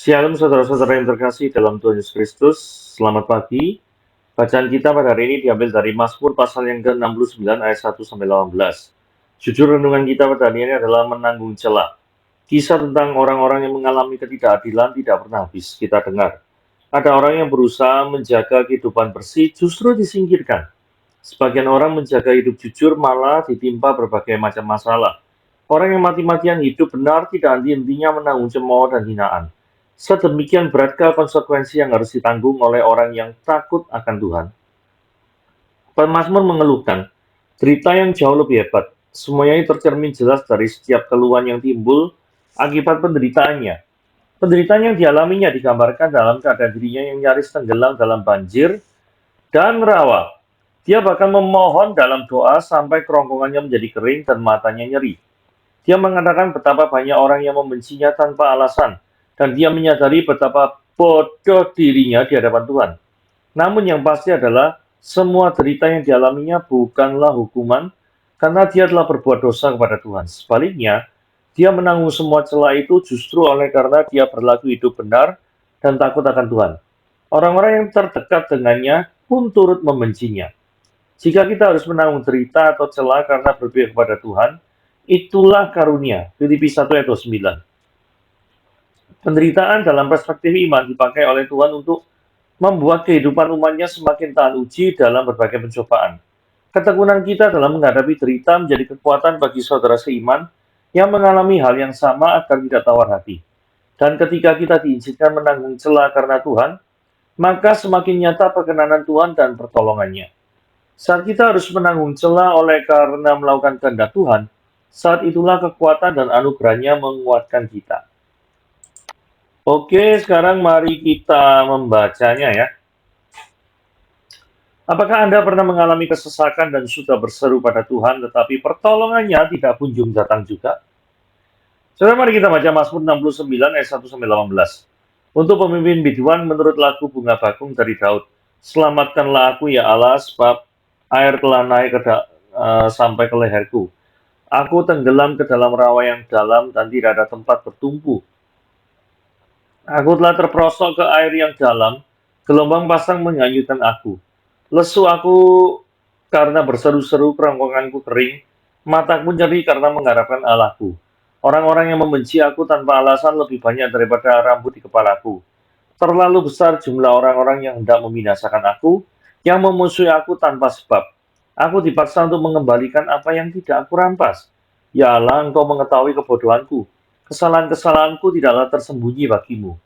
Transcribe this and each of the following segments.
Shalom saudara-saudara yang terkasih dalam Tuhan Yesus Kristus. Selamat pagi. Bacaan kita pada hari ini diambil dari Mazmur pasal yang ke-69 ayat 1 sampai 18. Judul renungan kita pada hari ini adalah menanggung celah. Kisah tentang orang-orang yang mengalami ketidakadilan tidak pernah habis kita dengar. Ada orang yang berusaha menjaga kehidupan bersih justru disingkirkan. Sebagian orang menjaga hidup jujur malah ditimpa berbagai macam masalah. Orang yang mati-matian hidup benar tidak henti-hentinya menanggung cemooh dan hinaan. Sedemikian beratkah konsekuensi yang harus ditanggung oleh orang yang takut akan Tuhan? Pemazmur mengeluhkan, derita yang jauh lebih hebat. Semuanya tercermin jelas dari setiap keluhan yang timbul akibat penderitaannya. Penderitaan yang dialaminya digambarkan dalam keadaan dirinya yang nyaris tenggelam dalam banjir dan rawa. Dia bahkan memohon dalam doa sampai kerongkongannya menjadi kering dan matanya nyeri. Dia mengatakan betapa banyak orang yang membencinya tanpa alasan, dan dia menyadari betapa bodoh dirinya di hadapan Tuhan. Namun yang pasti adalah semua derita yang dialaminya bukanlah hukuman, karena dia telah berbuat dosa kepada Tuhan. Sebaliknya, dia menanggung semua celah itu justru oleh karena dia berlaku hidup benar dan takut akan Tuhan. Orang-orang yang terdekat dengannya pun turut membencinya. Jika kita harus menanggung derita atau celah karena berpihak kepada Tuhan, itulah karunia. Filipi 1 ayat 29. Penderitaan dalam perspektif iman dipakai oleh Tuhan untuk membuat kehidupan umatnya semakin tahan uji dalam berbagai pencobaan. Ketekunan kita dalam menghadapi derita menjadi kekuatan bagi saudara seiman yang mengalami hal yang sama agar tidak tawar hati. Dan ketika kita diizinkan menanggung celah karena Tuhan, maka semakin nyata perkenanan Tuhan dan pertolongannya. Saat kita harus menanggung celah oleh karena melakukan kehendak Tuhan, saat itulah kekuatan dan anugerahnya menguatkan kita. Oke, sekarang mari kita membacanya ya. Apakah Anda pernah mengalami kesesakan dan sudah berseru pada Tuhan, tetapi pertolongannya tidak kunjung datang juga? Saudara, mari kita baca Mazmur 69 ayat 1-18. Untuk pemimpin biduan menurut lagu bunga bakung dari Daud. Selamatkanlah aku ya Allah, sebab air telah naik sampai ke leherku. Aku tenggelam ke dalam rawa yang dalam dan tidak ada tempat bertumpu. Aku telah terperosok ke air yang dalam, gelombang pasang menghanyutkan aku. Lesu aku karena berseru-seru, kerongkonganku kering, mataku nyeri karena mengharapkan Allahku. Orang-orang yang membenci aku tanpa alasan lebih banyak daripada rambut di kepalaku. Terlalu besar jumlah orang-orang yang hendak membinasakan aku, yang memusuhi aku tanpa sebab. Aku dipaksa untuk mengembalikan apa yang tidak aku rampas. Ya Allah, Engkau mengetahui kebodohanku. Kesalahan-kesalahanku tidaklah tersembunyi bagimu.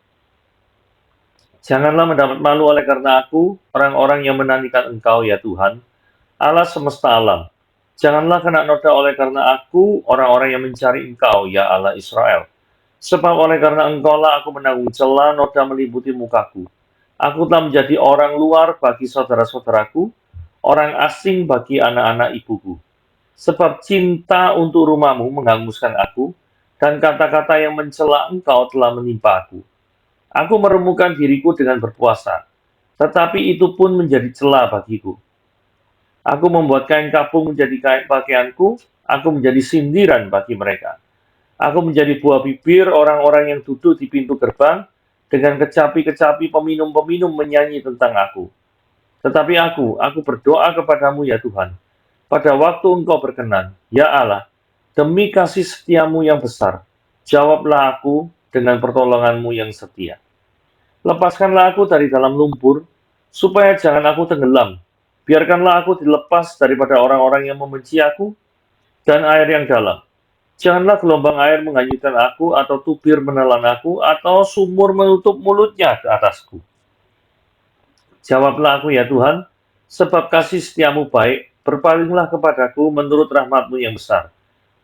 Janganlah mendapat malu oleh karena aku, orang-orang yang menantikan Engkau ya Tuhan, Allah semesta alam. Janganlah kena noda oleh karena aku, orang-orang yang mencari Engkau ya Allah Israel. Sebab oleh karena Engkaulah aku menanggung celah noda meliputi mukaku. Aku telah menjadi orang luar bagi saudara-saudaraku, orang asing bagi anak-anak ibuku. Sebab cinta untuk rumahmu menghanguskan aku, dan kata-kata yang mencela Engkau telah menimpa aku. Aku meremukan diriku dengan berpuasa, tetapi itu pun menjadi celah bagiku. Aku membuat kain kapung menjadi kain pakaianku, aku menjadi sindiran bagi mereka. Aku menjadi buah bibir orang-orang yang duduk di pintu gerbang, dengan kecapi-kecapi peminum-peminum menyanyi tentang aku. Tetapi aku berdoa kepadamu ya Tuhan, pada waktu Engkau berkenan, ya Allah, demi kasih setiamu yang besar, jawablah aku dengan pertolonganmu yang setia. Lepaskanlah aku dari dalam lumpur, supaya jangan aku tenggelam. Biarkanlah aku dilepas daripada orang-orang yang membenci aku, dan air yang dalam. Janganlah gelombang air menghanyutkan aku, atau tubir menelan aku, atau sumur menutup mulutnya ke atasku. Jawablah aku ya Tuhan, sebab kasih setiamu baik, berpalinglah kepadaku menurut rahmatmu yang besar.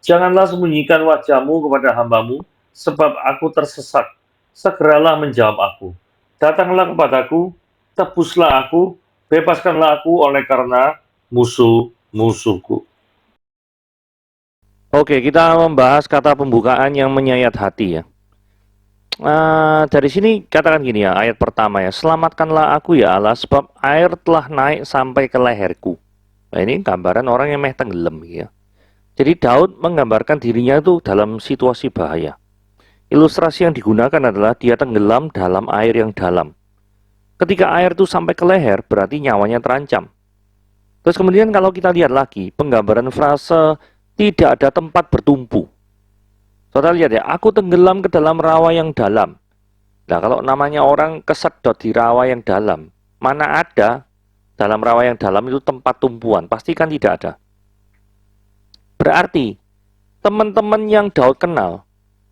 Janganlah sembunyikan wajahmu kepada hambamu, sebab aku tersesat. Segeralah menjawab aku. Datanglah kepadaku, tebuslah aku, bebaskanlah aku oleh karena musuh-musuhku. Oke, kita membahas kata pembukaan yang menyayat hati ya. Dari sini katakan gini ya, ayat pertama ya, selamatkanlah aku ya Allah, sebab air telah naik sampai ke leherku. Nah, ini gambaran orang yang meh tenggelam ya. Jadi Daud menggambarkan dirinya itu dalam situasi bahaya. Ilustrasi yang digunakan adalah dia tenggelam dalam air yang dalam. Ketika air itu sampai ke leher, berarti nyawanya terancam. Terus kemudian kalau kita lihat lagi, penggambaran frase tidak ada tempat bertumpu. Saudara lihat ya, aku tenggelam ke dalam rawa yang dalam. Nah, kalau namanya orang kesedot di rawa yang dalam, mana ada dalam rawa yang dalam itu tempat tumpuan? Pastikan tidak ada. Berarti, teman-teman yang Daud kenal,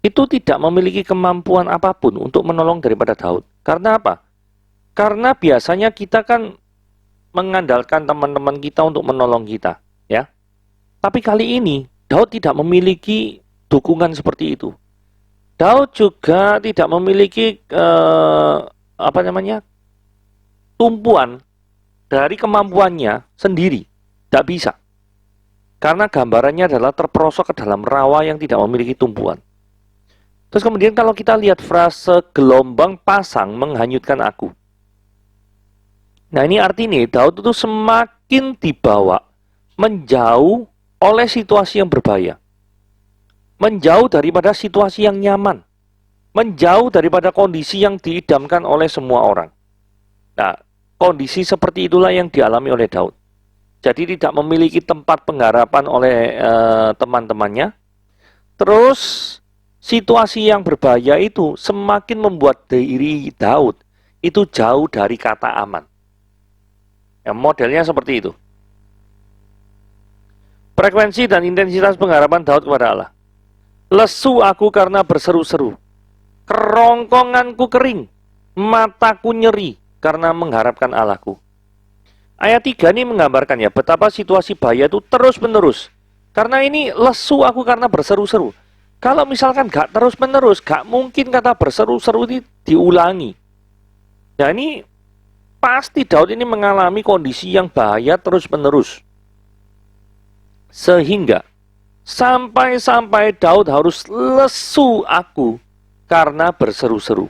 itu tidak memiliki kemampuan apapun untuk menolong daripada Daud. Karena apa? Karena biasanya kita kan mengandalkan teman-teman kita untuk menolong kita, ya. Tapi kali ini Daud tidak memiliki dukungan seperti itu. Daud juga tidak memiliki tumpuan dari kemampuannya sendiri. Tidak bisa. Karena gambarannya adalah terperosok ke dalam rawa yang tidak memiliki tumpuan. Terus kemudian kalau kita lihat frase gelombang pasang menghanyutkan aku. Nah, ini artinya Daud itu semakin dibawa menjauh oleh situasi yang berbahaya. Menjauh daripada situasi yang nyaman. Menjauh daripada kondisi yang diidamkan oleh semua orang. Nah, kondisi seperti itulah yang dialami oleh Daud. Jadi tidak memiliki tempat pengharapan oleh teman-temannya. Terus situasi yang berbahaya itu semakin membuat diri Daud itu jauh dari kata aman. Ya, modelnya seperti itu. Frekuensi dan intensitas pengharapan Daud kepada Allah. Lesu aku karena berseru-seru. Kerongkonganku kering. Mataku nyeri karena mengharapkan Allahku. Ayat 3 ini menggambarkan ya betapa situasi bahaya itu terus-menerus. Karena ini lesu aku karena berseru-seru. Kalau misalkan gak terus-menerus, gak mungkin kata berseru-seru ini diulangi. Nah, ini pasti Daud ini mengalami kondisi yang bahaya terus-menerus. Sehingga sampai-sampai Daud harus lesu aku karena berseru-seru.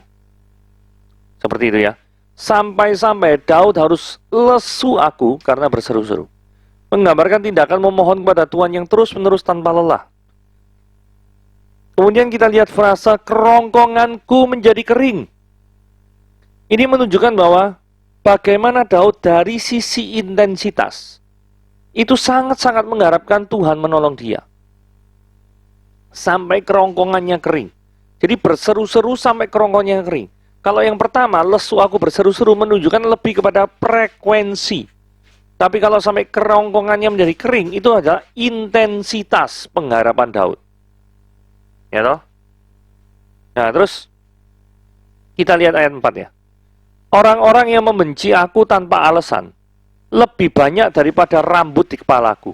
Seperti itu ya. Sampai-sampai Daud harus lesu aku karena berseru-seru. Menggambarkan tindakan memohon kepada Tuhan yang terus-menerus tanpa lelah. Kemudian kita lihat frasa kerongkonganku menjadi kering. Ini menunjukkan bahwa bagaimana Daud dari sisi intensitas itu sangat-sangat mengharapkan Tuhan menolong dia. Sampai kerongkongannya kering. Jadi berseru-seru sampai kerongkongannya kering. Kalau yang pertama, lesu aku berseru-seru menunjukkan lebih kepada frekuensi. Tapi kalau sampai kerongkongannya menjadi kering, itu adalah intensitas pengharapan Daud. Ya toh? Nah, terus kita lihat ayat 4 ya. Orang-orang yang membenci aku tanpa alasan lebih banyak daripada rambut di kepalaku.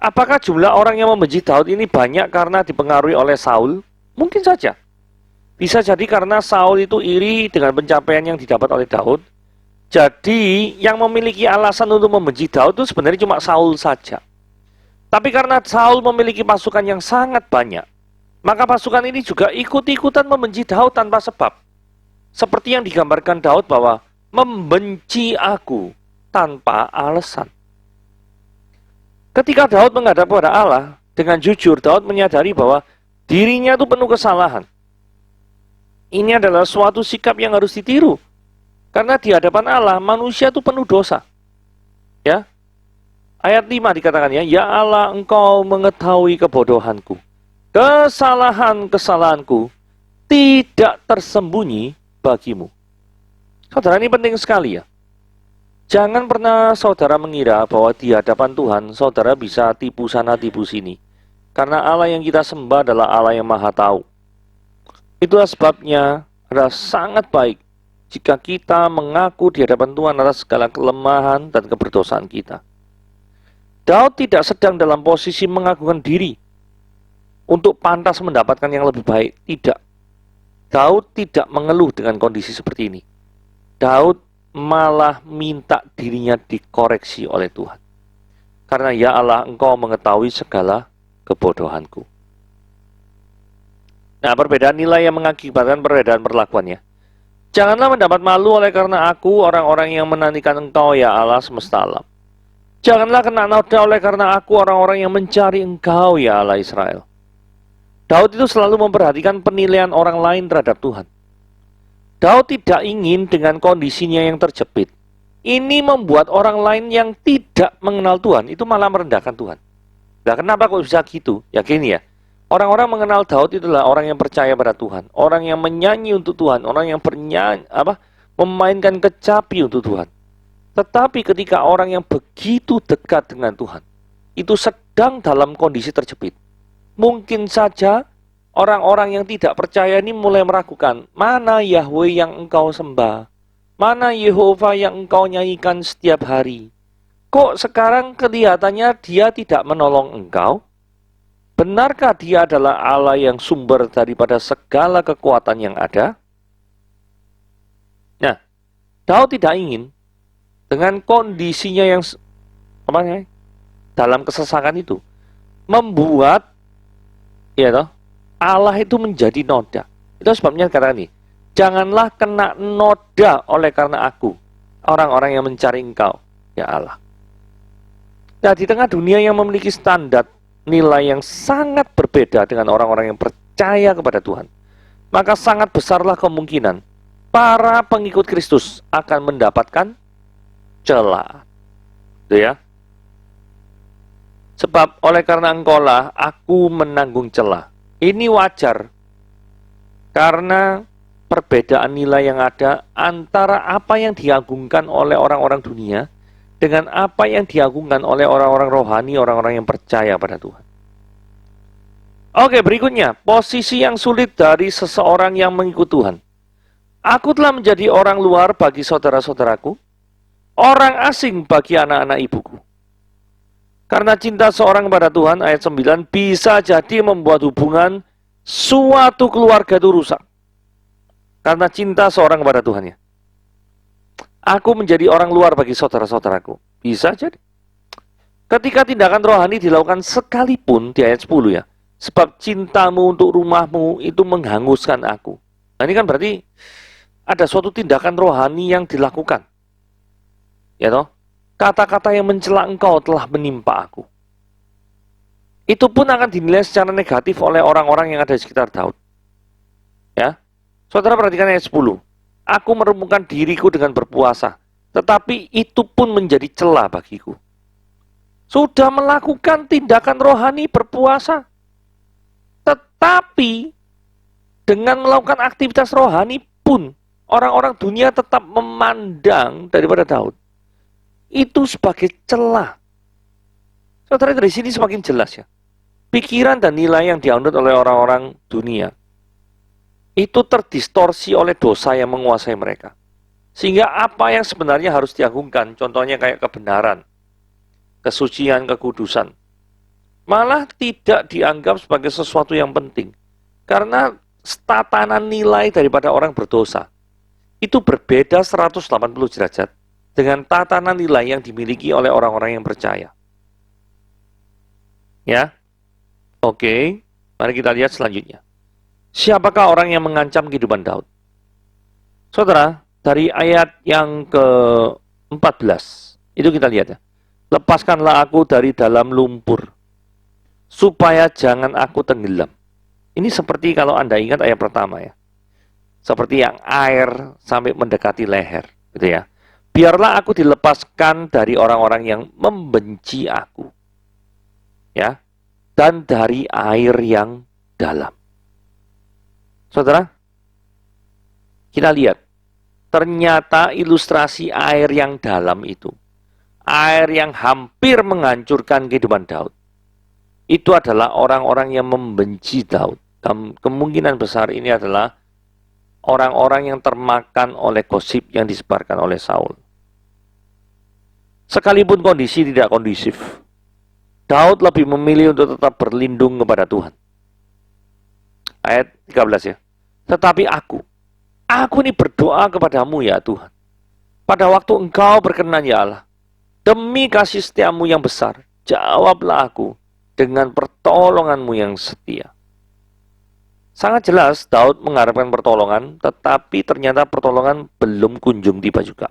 Apakah jumlah orang yang membenci Daud ini banyak karena dipengaruhi oleh Saul? Mungkin saja. Bisa jadi karena Saul itu iri dengan pencapaian yang didapat oleh Daud. Jadi yang memiliki alasan untuk membenci Daud itu sebenarnya cuma Saul saja. Tapi karena Saul memiliki pasukan yang sangat banyak, maka pasukan ini juga ikut-ikutan membenci Daud tanpa sebab. Seperti yang digambarkan Daud bahwa membenci aku tanpa alasan. Ketika Daud menghadap kepada Allah, dengan jujur Daud menyadari bahwa dirinya itu penuh kesalahan. Ini adalah suatu sikap yang harus ditiru. Karena di hadapan Allah, manusia itu penuh dosa. Ya. Ayat 5 dikatakan ya Allah, engkau mengetahui kebodohanku. Kesalahan-kesalahanku tidak tersembunyi bagimu. Saudara, ini penting sekali ya. Jangan pernah saudara mengira bahwa di hadapan Tuhan, saudara bisa tipu sana tipu sini. Karena Allah yang kita sembah adalah Allah yang maha tahu. Itulah sebabnya adalah sangat baik jika kita mengaku di hadapan Tuhan atas segala kelemahan dan keberdosaan kita. Daud tidak sedang dalam posisi mengagungkan diri untuk pantas mendapatkan yang lebih baik. Tidak. Daud tidak mengeluh dengan kondisi seperti ini. Daud malah minta dirinya dikoreksi oleh Tuhan. Karena ya Allah, engkau mengetahui segala kebodohanku. Nah, perbedaan nilai yang mengakibatkan perbedaan perlakuannya. Janganlah mendapat malu oleh karena aku orang-orang yang menantikan engkau ya Allah semesta alam. Janganlah kena noda oleh karena aku orang-orang yang mencari engkau ya Allah Israel. Daud itu selalu memperhatikan penilaian orang lain terhadap Tuhan. Daud tidak ingin dengan kondisinya yang terjepit. Ini membuat orang lain yang tidak mengenal Tuhan itu malah merendahkan Tuhan. Nah, kenapa kok bisa gitu? Ya gini ya. Orang-orang mengenal Daud itulah orang yang percaya pada Tuhan, orang yang menyanyi untuk Tuhan, orang yang memainkan kecapi untuk Tuhan. Tetapi ketika orang yang begitu dekat dengan Tuhan, itu sedang dalam kondisi terjepit. Mungkin saja orang-orang yang tidak percaya ini mulai meragukan, mana Yahweh yang engkau sembah? Mana Yehova yang engkau nyanyikan setiap hari? Kok sekarang kelihatannya dia tidak menolong engkau? Benarkah dia adalah Allah yang sumber daripada segala kekuatan yang ada? Nah, Daud tidak ingin dengan kondisinya yang dalam kesesakan itu membuat Allah itu menjadi noda. Itu sebabnya kata ini, janganlah kena noda oleh karena aku, orang-orang yang mencari engkau, ya Allah. Nah, di tengah dunia yang memiliki standar nilai yang sangat berbeda dengan orang-orang yang percaya kepada Tuhan, maka sangat besarlah kemungkinan para pengikut Kristus akan mendapatkan celah. Itu ya. Sebab oleh karena engkaulah aku menanggung celah. Ini wajar. Karena perbedaan nilai yang ada antara apa yang diagungkan oleh orang-orang dunia dengan apa yang diagungkan oleh orang-orang rohani, orang-orang yang percaya pada Tuhan. Oke, berikutnya, posisi yang sulit dari seseorang yang mengikut Tuhan. Aku telah menjadi orang luar bagi saudara-saudaraku, orang asing bagi anak-anak ibuku. Karena cinta seorang kepada Tuhan, ayat 9, bisa jadi membuat hubungan suatu keluarga itu rusak. Karena cinta seorang kepada Tuhan ya. Aku menjadi orang luar bagi saudara-saudaraku. Bisa jadi. Ketika tindakan rohani dilakukan sekalipun, di ayat 10 ya. Sebab cintamu untuk rumahmu itu menghanguskan aku. Nah, ini kan berarti ada suatu tindakan rohani yang dilakukan. Ya toh? Kata-kata yang mencela engkau telah menimpa aku. Itu pun akan dinilai secara negatif oleh orang-orang yang ada di sekitar Daud. Ya. Saudara perhatikan ayat 10. Aku meremungkan diriku dengan berpuasa, tetapi itu pun menjadi celah bagiku. Sudah melakukan tindakan rohani berpuasa, tetapi dengan melakukan aktivitas rohani pun orang-orang dunia tetap memandang daripada Daud itu sebagai celah. Saudara, dari sini semakin jelas ya. Pikiran dan nilai yang dianut oleh orang-orang dunia itu terdistorsi oleh dosa yang menguasai mereka. Sehingga apa yang sebenarnya harus diagungkan, contohnya kayak kebenaran, kesucian, kekudusan, malah tidak dianggap sebagai sesuatu yang penting. Karena tatanan nilai daripada orang berdosa itu berbeda 180 derajat dengan tatanan nilai yang dimiliki oleh orang-orang yang percaya. Ya. Oke, mari kita lihat selanjutnya. Siapakah orang yang mengancam kehidupan Daud? Saudara, dari ayat yang ke-14, itu kita lihat ya. Lepaskanlah aku dari dalam lumpur, supaya jangan aku tenggelam. Ini seperti kalau Anda ingat ayat pertama ya. Seperti yang air sampai mendekati leher, gitu ya. Biarlah aku dilepaskan dari orang-orang yang membenci aku. Ya. Dan dari air yang dalam. Saudara, kita lihat. Ternyata ilustrasi air yang dalam itu, air yang hampir menghancurkan kehidupan Daud, itu adalah orang-orang yang membenci Daud. Dan kemungkinan besar ini adalah orang-orang yang termakan oleh gosip yang disebarkan oleh Saul. Sekalipun kondisi tidak kondusif, Daud lebih memilih untuk tetap berlindung kepada Tuhan. Ayat 13 ya. Tetapi aku ini berdoa kepadamu ya Tuhan. Pada waktu engkau berkenan ya Allah. Demi kasih setiamu yang besar, jawablah aku dengan pertolonganmu yang setia. Sangat jelas Daud mengharapkan pertolongan, tetapi ternyata pertolongan belum kunjung tiba juga.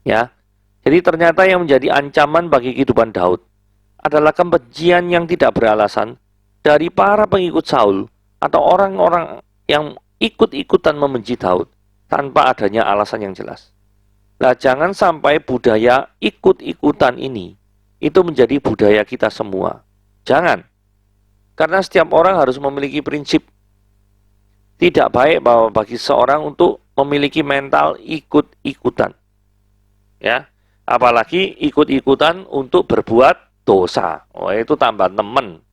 Ya, jadi ternyata yang menjadi ancaman bagi kehidupan Daud adalah kebencian yang tidak beralasan dari para pengikut Saul atau orang-orang yang ikut-ikutan membenci Daud tanpa adanya alasan yang jelas. Nah, jangan sampai budaya ikut-ikutan ini itu menjadi budaya kita semua. Jangan. Karena setiap orang harus memiliki prinsip. Tidak baik bahwa bagi seorang untuk memiliki mental ikut-ikutan. Ya, apalagi ikut-ikutan untuk berbuat dosa. Oh, itu tambah temen,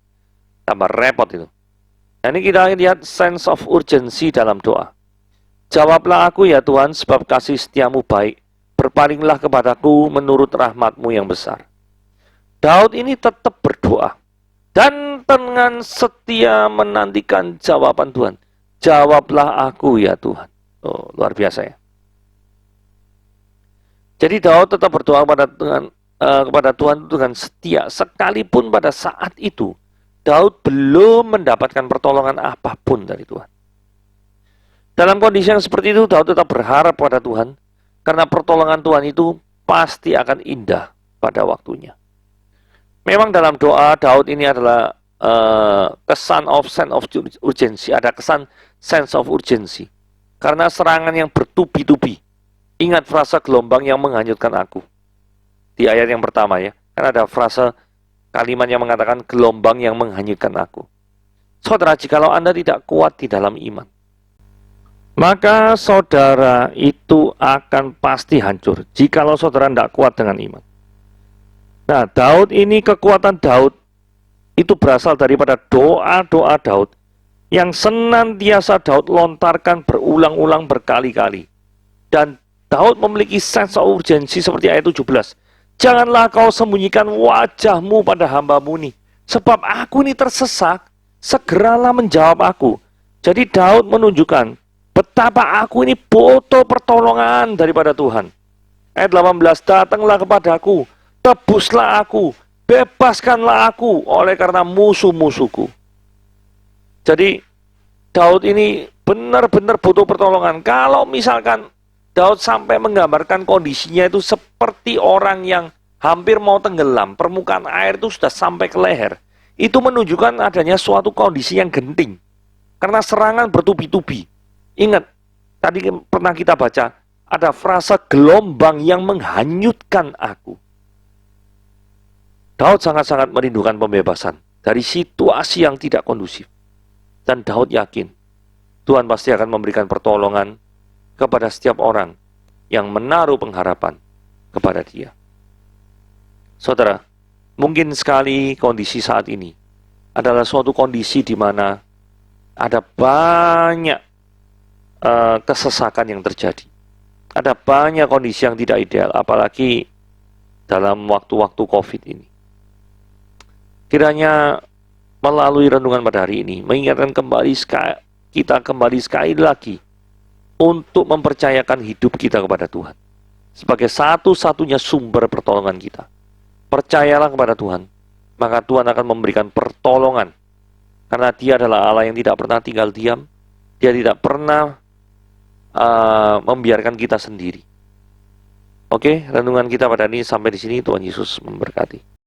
tambah repot itu. Nah, ini kita lihat sense of urgency dalam doa. Jawablah aku ya Tuhan, sebab kasih setiamu baik. Berpalinglah kepadaku menurut rahmatmu yang besar. Daud ini tetap berdoa. Dan dengan setia menantikan jawaban Tuhan. Jawablah aku ya Tuhan. Oh, luar biasa ya. Jadi Daud tetap berdoa kepada Tuhan dengan setia. Sekalipun pada saat itu, Daud belum mendapatkan pertolongan apapun dari Tuhan. Dalam kondisi yang seperti itu, Daud tetap berharap pada Tuhan. Karena pertolongan Tuhan itu pasti akan indah pada waktunya. Memang dalam doa Daud ini adalah kesan of sense of urgency. Ada kesan sense of urgency. Karena serangan yang bertubi-tubi. Ingat frasa gelombang yang menghanyutkan aku. Di ayat yang pertama ya. Kan ada frasa kalimat yang mengatakan gelombang yang menghanyutkan aku. Saudara, jikalau Anda tidak kuat di dalam iman, maka saudara itu akan pasti hancur. Jikalau saudara tidak kuat dengan iman. Nah, Daud ini, kekuatan Daud itu berasal daripada doa-doa Daud yang senantiasa Daud lontarkan berulang-ulang berkali-kali. Dan Daud memiliki sense of urgency seperti ayat 17. Janganlah kau sembunyikan wajahmu pada hamba-Mu ini, sebab aku ini tersesak, segeralah menjawab aku. Jadi Daud menunjukkan betapa aku ini butuh pertolongan daripada Tuhan. Ayat 18, datanglah kepadaku, tebuslah aku, bebaskanlah aku oleh karena musuh-musuhku. Jadi Daud ini benar-benar butuh pertolongan. Kalau misalkan Daud sampai menggambarkan kondisinya itu seperti orang yang hampir mau tenggelam, permukaan air itu sudah sampai ke leher. Itu menunjukkan adanya suatu kondisi yang genting. Karena serangan bertubi-tubi. Ingat, tadi pernah kita baca, ada frasa gelombang yang menghanyutkan aku. Daud sangat-sangat merindukan pembebasan dari situasi yang tidak kondusif. Dan Daud yakin, Tuhan pasti akan memberikan pertolongan kepada setiap orang yang menaruh pengharapan kepada Dia. Saudara, mungkin sekali kondisi saat ini adalah suatu kondisi di mana ada banyak kesesakan yang terjadi. Ada banyak kondisi yang tidak ideal, apalagi dalam waktu-waktu COVID ini. Kiranya melalui renungan pada hari ini, mengingatkan kita kembali sekali lagi untuk mempercayakan hidup kita kepada Tuhan sebagai satu-satunya sumber pertolongan kita. Percayalah kepada Tuhan, maka Tuhan akan memberikan pertolongan. Karena Dia adalah Allah yang tidak pernah tinggal diam. Dia tidak pernah membiarkan kita sendiri. Oke, renungan kita pada ini sampai di sini. Tuhan Yesus memberkati.